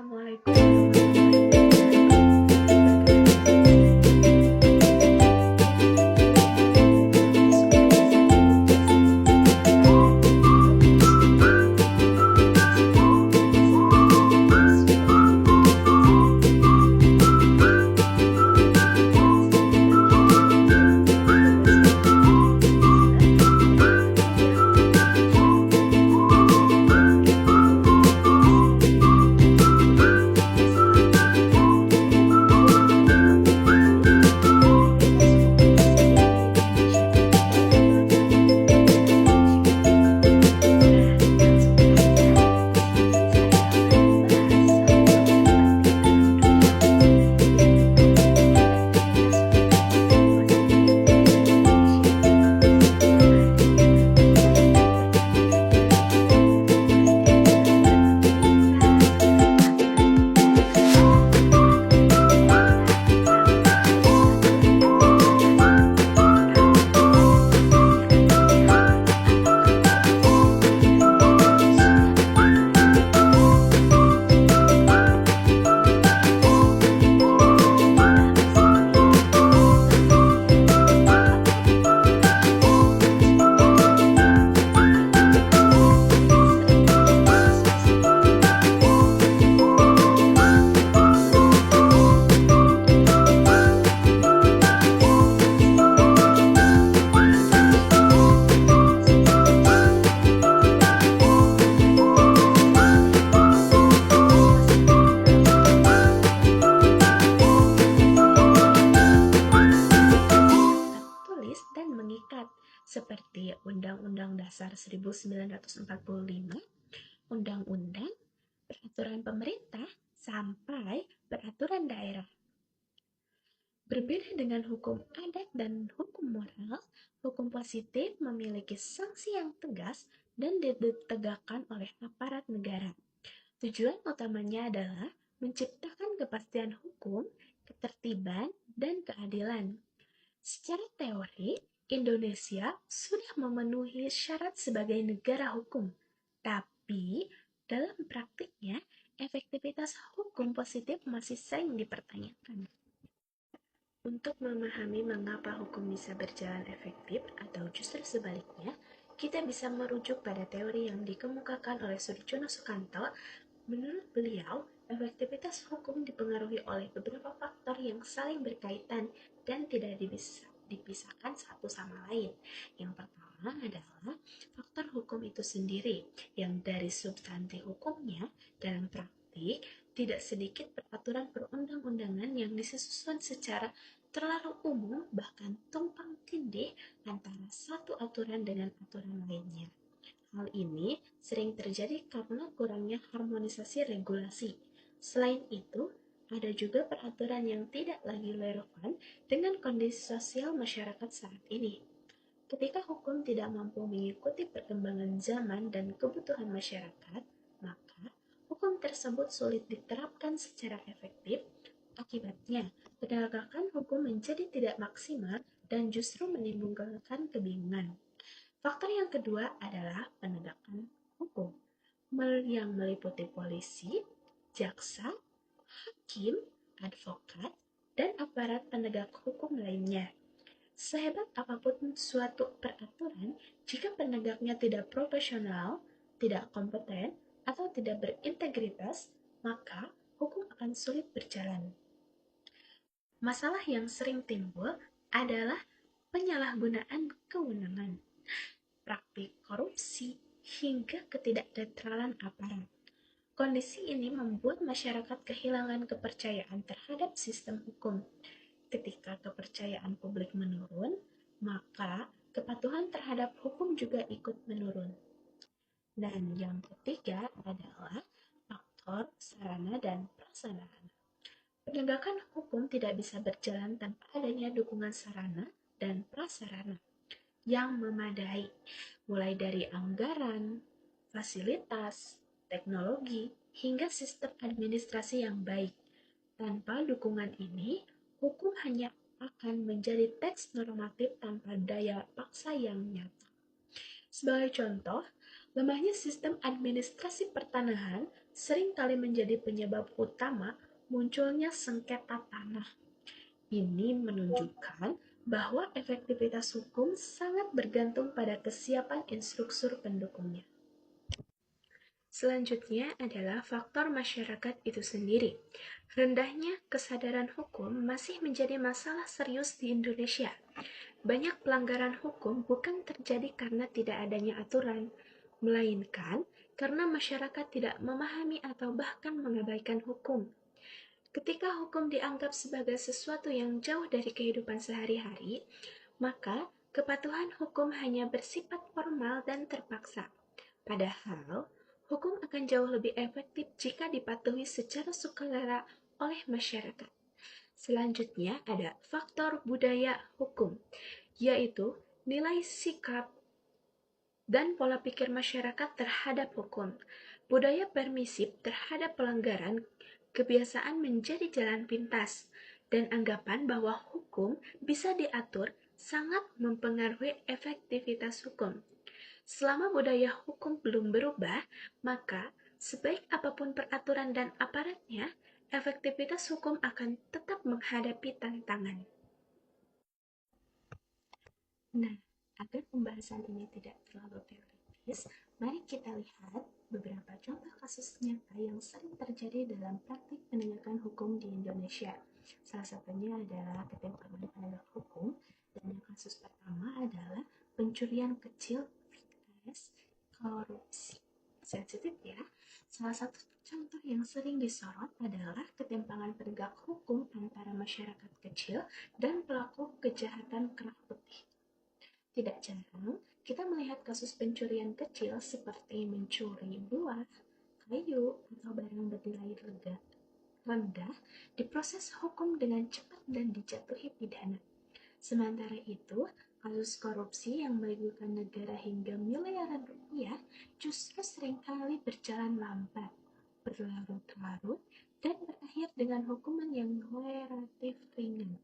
Assalamualaikum warahmatullahi tulis dan mengikat seperti Undang-Undang Dasar 1945, Undang-Undang, Peraturan Pemerintah, sampai Peraturan Daerah. Berbeda dengan hukum adat dan hukum moral, hukum positif memiliki sanksi yang tegas dan ditegakkan oleh aparat negara. Tujuan utamanya adalah menciptakan kepastian hukum, ketertiban, dan keadilan. Secara teori, Indonesia sudah memenuhi syarat sebagai negara hukum, tapi dalam praktiknya, efektivitas hukum positif masih sering dipertanyakan. Untuk memahami mengapa hukum bisa berjalan efektif atau justru sebaliknya, kita bisa merujuk pada teori yang dikemukakan oleh Surjono Sukanto. Menurut beliau, efektivitas hukum dipengaruhi oleh beberapa faktor yang saling berkaitan dan tidak dipisahkan satu sama lain. Yang pertama adalah faktor hukum itu sendiri, yang dari substansi hukumnya dalam praktik tidak sedikit peraturan perundang-undangan yang disusun secara terlalu umum, bahkan tumpang tindih antara satu aturan dengan aturan lainnya. Hal ini sering terjadi karena kurangnya harmonisasi regulasi. Selain itu, ada juga peraturan yang tidak lagi relevan dengan kondisi sosial masyarakat saat ini. Ketika hukum tidak mampu mengikuti perkembangan zaman dan kebutuhan masyarakat, maka hukum tersebut sulit diterapkan secara efektif. Akibatnya, penegakan hukum menjadi tidak maksimal dan justru menimbulkan kebingungan. Faktor yang kedua adalah penegakan hukum, yang meliputi polisi, jaksa, hakim, advokat, dan aparat penegak hukum lainnya. Sehebat apapun suatu peraturan, jika penegaknya tidak profesional, tidak kompeten, atau tidak berintegritas, maka hukum akan sulit berjalan. Masalah yang sering timbul adalah penyalahgunaan kewenangan, praktik korupsi, hingga ketidaknetralan aparat. Kondisi ini membuat masyarakat kehilangan kepercayaan terhadap sistem hukum. Ketika kepercayaan publik menurun, maka kepatuhan terhadap hukum juga ikut menurun. Dan yang ketiga adalah faktor sarana dan prasarana. Penegakan hukum tidak bisa berjalan tanpa adanya dukungan sarana dan prasarana yang memadai, mulai dari anggaran, fasilitas, teknologi, hingga sistem administrasi yang baik. Tanpa dukungan ini, hukum hanya akan menjadi teks normatif tanpa daya paksa yang nyata. Sebagai contoh, lemahnya sistem administrasi pertanahan seringkali menjadi penyebab utama munculnya sengketa tanah. Ini menunjukkan bahwa efektivitas hukum sangat bergantung pada kesiapan instruktur pendukungnya. Selanjutnya adalah faktor masyarakat itu sendiri. Rendahnya kesadaran hukum masih menjadi masalah serius di Indonesia. Banyak pelanggaran hukum bukan terjadi karena tidak adanya aturan, melainkan karena masyarakat tidak memahami atau bahkan mengabaikan hukum. Ketika hukum dianggap sebagai sesuatu yang jauh dari kehidupan sehari-hari, maka kepatuhan hukum hanya bersifat formal dan terpaksa. Padahal, hukum akan jauh lebih efektif jika dipatuhi secara sukarela oleh masyarakat. Selanjutnya ada faktor budaya hukum, yaitu nilai sikap dan pola pikir masyarakat terhadap hukum. Budaya permisif terhadap pelanggaran kebiasaan menjadi jalan pintas, dan anggapan bahwa hukum bisa diatur sangat mempengaruhi efektivitas hukum. Selama budaya hukum belum berubah, maka sebaik apapun peraturan dan aparatnya, efektivitas hukum akan tetap menghadapi tantangan. Nah, agar pembahasan ini tidak terlalu teoritis, mari kita lihat beberapa contoh kasus nyata yang sering terjadi dalam praktik penegakan hukum di Indonesia. Salah satunya adalah ketimpangan penegak hukum, dan yang kasus pertama adalah pencurian kecil vs korupsi. Sensitif ya. Salah satu contoh yang sering disorot adalah ketimpangan penegak hukum antara masyarakat kecil dan pelaku kejahatan kerah putih. Tidak jarang, kita melihat kasus pencurian kecil seperti mencuri buah, kayu, atau barang bernilai rendah diproses hukum dengan cepat dan dijatuhi pidana. Sementara itu, kasus korupsi yang merugikan negara hingga miliaran rupiah justru seringkali berjalan lambat, berlarut-larut, dan berakhir dengan hukuman yang relatif ringan.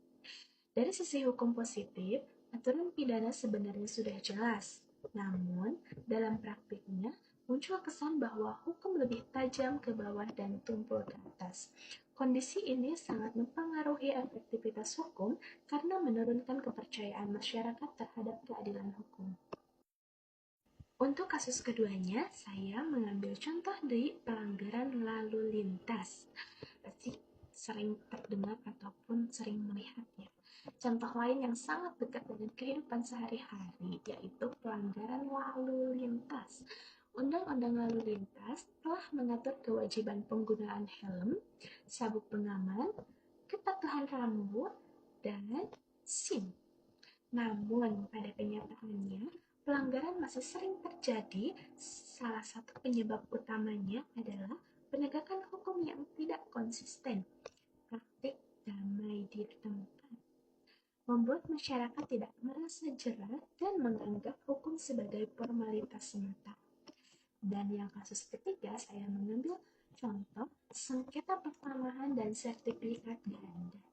Dari sisi hukum positif, aturan pidana sebenarnya sudah jelas. Namun, dalam praktiknya, muncul kesan bahwa hukum lebih tajam ke bawah dan tumpul ke atas. Kondisi ini sangat mempengaruhi efektivitas hukum karena menurunkan kepercayaan masyarakat terhadap keadilan hukum. Untuk kasus keduanya, saya mengambil contoh dari pelanggaran lalu lintas. Pasti sering terdengar ataupun sering melihatnya. Contoh lain yang sangat dekat dengan kehidupan sehari-hari yaitu pelanggaran lalu lintas. Undang-undang lalu lintas telah mengatur kewajiban penggunaan helm, sabuk pengaman, kepatuhan rambut, dan SIM. Namun, pada kenyataannya, pelanggaran masih sering terjadi. Salah satu penyebab utamanya adalah penegakan hukum yang tidak konsisten, praktik damai di tempat, membuat masyarakat tidak merasa jerah dan menganggap hukum sebagai formalitas semata. Dan yang kasus ketiga, saya mengambil contoh sengketa pertanahan dan sertifikat ganda.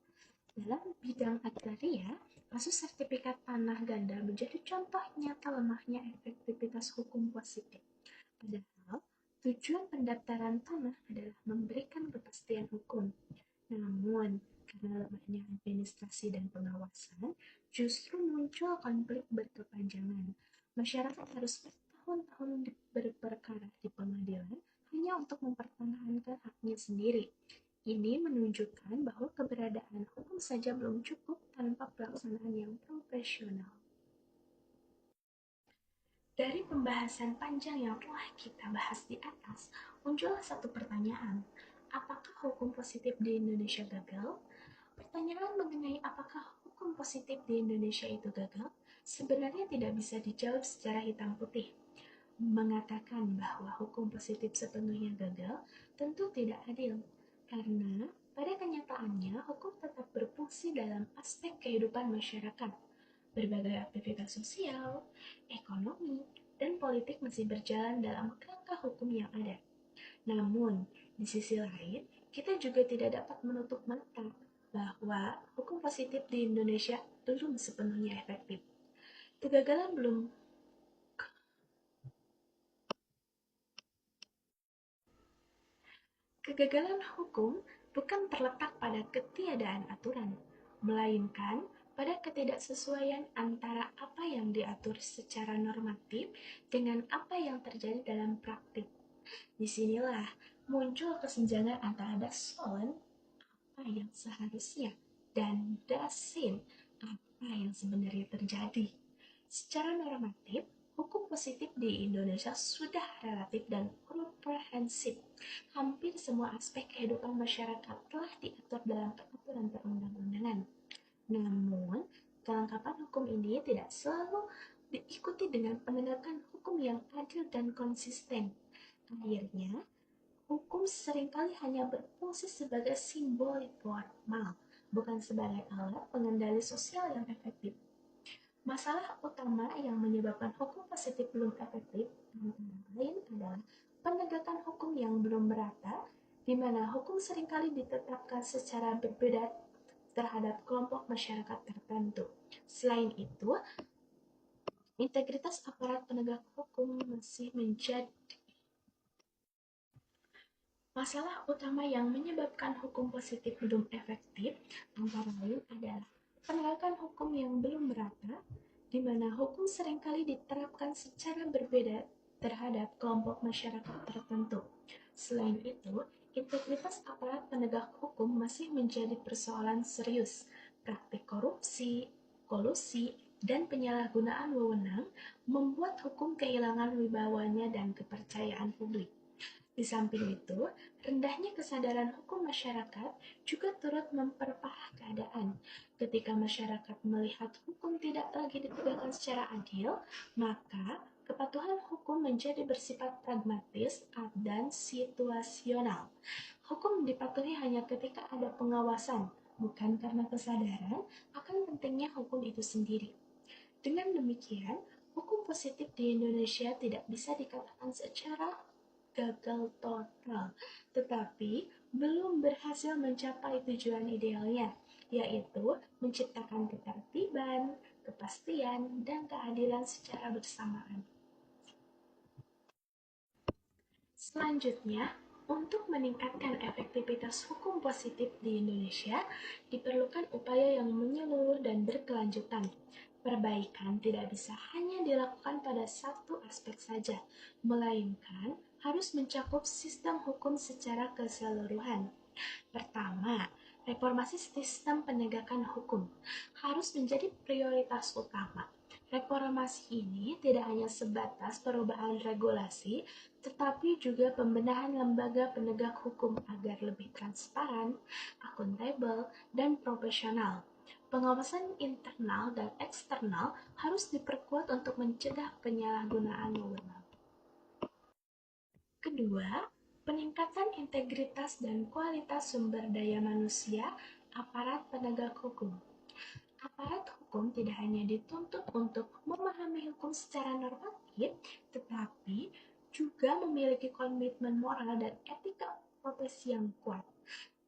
Dalam bidang agraria, kasus sertifikat tanah ganda menjadi contoh nyata lemahnya efektivitas hukum positif. Padahal, tujuan pendaftaran tanah adalah memberikan kepastian hukum. Namun, karena lemahnya administrasi dan pengawasan, justru muncul konflik berkepanjangan. Masyarakat harus bertahun-tahun berperkara di pengadilan hanya untuk mempertahankan haknya sendiri. Ini menunjukkan bahwa keberadaan hukum saja belum cukup tanpa pelaksanaan yang profesional. Dari pembahasan panjang yang telah kita bahas di atas, muncullah satu pertanyaan. Apakah hukum positif di Indonesia gagal? Pertanyaan mengenai apakah hukum positif di Indonesia itu gagal sebenarnya tidak bisa dijawab secara hitam putih. Mengatakan bahwa hukum positif sepenuhnya gagal tentu tidak adil, karena pada kenyataannya hukum tetap berfungsi dalam aspek kehidupan masyarakat. Berbagai aktivitas sosial, ekonomi, dan politik masih berjalan dalam kerangka hukum yang ada. Namun, di sisi lain, kita juga tidak dapat menutup mata bahwa hukum positif di Indonesia belum sepenuhnya efektif. Kegagalan belum Kegagalan hukum bukan terletak pada ketiadaan aturan, melainkan pada ketidaksesuaian antara apa yang diatur secara normatif dengan apa yang terjadi dalam praktik. Disinilah muncul kesenjangan antara solen, apa yang seharusnya, dan dasin, apa yang sebenarnya terjadi. Secara normatif, hukum positif di Indonesia sudah relatif dan komprehensif. Hampir semua aspek kehidupan masyarakat telah diatur dalam peraturan perundang-undangan. Namun, kelengkapan hukum ini tidak selalu diikuti dengan penegakan hukum yang adil dan konsisten. Akhirnya, hukum seringkali hanya berfungsi sebagai simbol formal, bukan sebagai alat pengendali sosial yang efektif. Masalah utama yang menyebabkan hukum positif belum efektif antara lain adalah penegakan hukum yang belum merata, di mana hukum seringkali ditetapkan secara berbeda terhadap kelompok masyarakat tertentu. Selain itu, integritas aparat penegak hukum masih menjadi masalah utama yang menyebabkan hukum positif belum efektif, antara lain adalah penegakan hukum yang belum merata, di mana hukum seringkali diterapkan secara berbeda terhadap kelompok masyarakat tertentu. Selain itu, integritas aparat penegak hukum masih menjadi persoalan serius. Praktik korupsi, kolusi, dan penyalahgunaan wewenang membuat hukum kehilangan wibawanya dan kepercayaan publik. Di samping itu, rendahnya kesadaran hukum masyarakat juga turut memperparah keadaan. Ketika masyarakat melihat hukum tidak lagi ditegakkan secara adil, maka kepatuhan hukum menjadi bersifat pragmatis dan situasional. Hukum dipatuhi hanya ketika ada pengawasan, bukan karena kesadaran akan pentingnya hukum itu sendiri. Dengan demikian, hukum positif di Indonesia tidak bisa dikatakan secara gagal total, tetapi belum berhasil mencapai tujuan idealnya, yaitu menciptakan ketertiban, kepastian, dan keadilan secara bersamaan. Selanjutnya, untuk meningkatkan efektivitas hukum positif di Indonesia, diperlukan upaya yang menyeluruh dan berkelanjutan. Perbaikan tidak bisa hanya dilakukan pada satu aspek saja, melainkan harus mencakup sistem hukum secara keseluruhan. Pertama, reformasi sistem penegakan hukum harus menjadi prioritas utama. Reformasi ini tidak hanya sebatas perubahan regulasi, tetapi juga pembenahan lembaga penegak hukum agar lebih transparan, akuntabel, dan profesional. Pengawasan internal dan eksternal harus diperkuat untuk mencegah penyalahgunaan wewenang. Kedua, peningkatan integritas dan kualitas sumber daya manusia aparat penegak hukum. Aparat hukum tidak hanya dituntut untuk memahami hukum secara normatif, tetapi juga memiliki komitmen moral dan etika profesi yang kuat.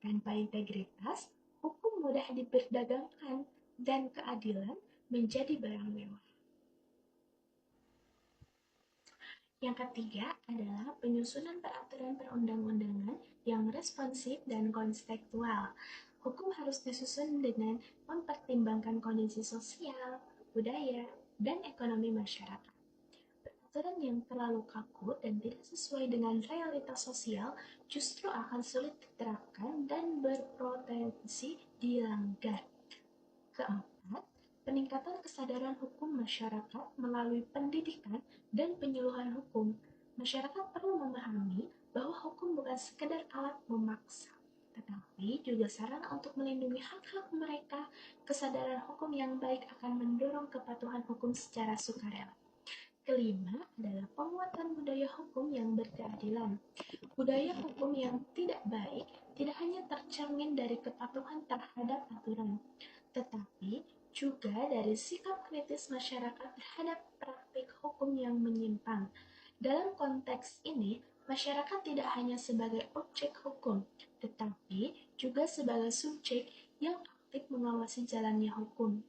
Tanpa integritas, hukum mudah diperdagangkan dan keadilan menjadi barang mewah. Yang ketiga adalah penyusunan peraturan perundang-undangan yang responsif dan kontekstual. Hukum harus disusun dengan mempertimbangkan kondisi sosial, budaya, dan ekonomi masyarakat. Peraturan yang terlalu kaku dan tidak sesuai dengan realitas sosial justru akan sulit diterapkan dan berpotensi dilanggar. Keempat, peningkatan kesadaran hukum masyarakat melalui pendidikan dan penyuluhan hukum. Masyarakat perlu memahami bahwa hukum bukan sekedar alat memaksa, tetapi juga sarana untuk melindungi hak-hak mereka. Kesadaran hukum yang baik akan mendorong kepatuhan hukum secara sukarela. Kelima adalah penguatan budaya hukum yang berkeadilan. Budaya hukum yang tidak baik tidak hanya tercermin dari kepatuhan terhadap aturan, tetapi juga dari sikap kritis masyarakat terhadap praktik hukum yang menyimpang. Dalam konteks ini, masyarakat tidak hanya sebagai objek hukum, tetapi juga sebagai subjek yang aktif mengawasi jalannya hukum.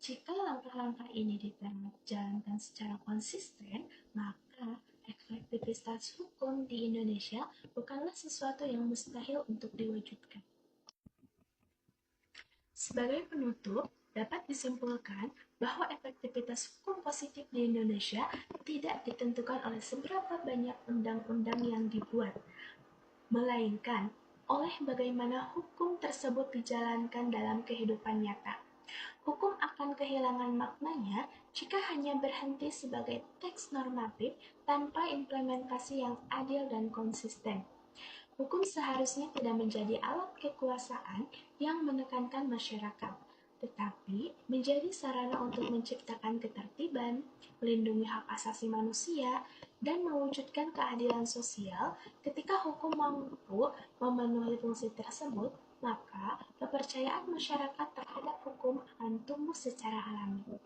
Jika langkah-langkah ini dijalankan secara konsisten, maka efektivitas hukum di Indonesia bukanlah sesuatu yang mustahil untuk diwujudkan. Sebagai penutup, dapat disimpulkan bahwa efektivitas hukum positif di Indonesia tidak ditentukan oleh seberapa banyak undang-undang yang dibuat, melainkan oleh bagaimana hukum tersebut dijalankan dalam kehidupan nyata. Hukum akan kehilangan maknanya jika hanya berhenti sebagai teks normatif tanpa implementasi yang adil dan konsisten. Hukum seharusnya tidak menjadi alat kekuasaan yang menekankan masyarakat, tetapi menjadi sarana untuk menciptakan ketertiban, melindungi hak asasi manusia, dan mewujudkan keadilan sosial. Ketika hukum mampu memenuhi fungsi tersebut, maka kepercayaan masyarakat terhadap hukum akan tumbuh secara alami.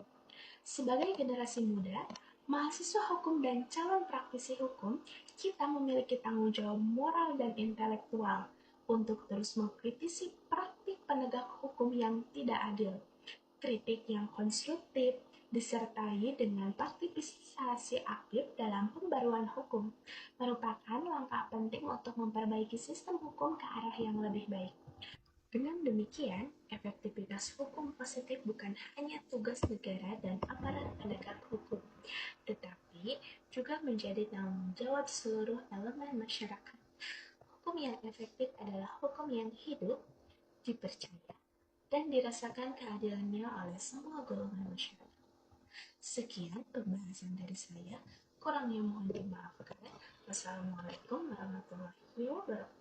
Sebagai generasi muda, mahasiswa hukum dan calon praktisi hukum, kita memiliki tanggung jawab moral dan intelektual untuk terus mengkritisi praktik penegak hukum yang tidak adil. Kritik yang konstruktif disertai dengan partisipasi aktif dalam pembaruan hukum merupakan langkah penting untuk memperbaiki sistem hukum ke arah yang lebih baik. Dengan demikian, efektivitas hukum positif bukan hanya tugas negara dan aparat penegak hukum, tetapi juga menjadi tanggung jawab seluruh elemen masyarakat. Hukum yang efektif adalah hukum yang hidup, dipercaya, dan dirasakan keadilannya oleh semua golongan masyarakat. Sekian pembahasan dari saya, kurangnya mohon dimaafkan. Wassalamualaikum warahmatullahi wabarakatuh.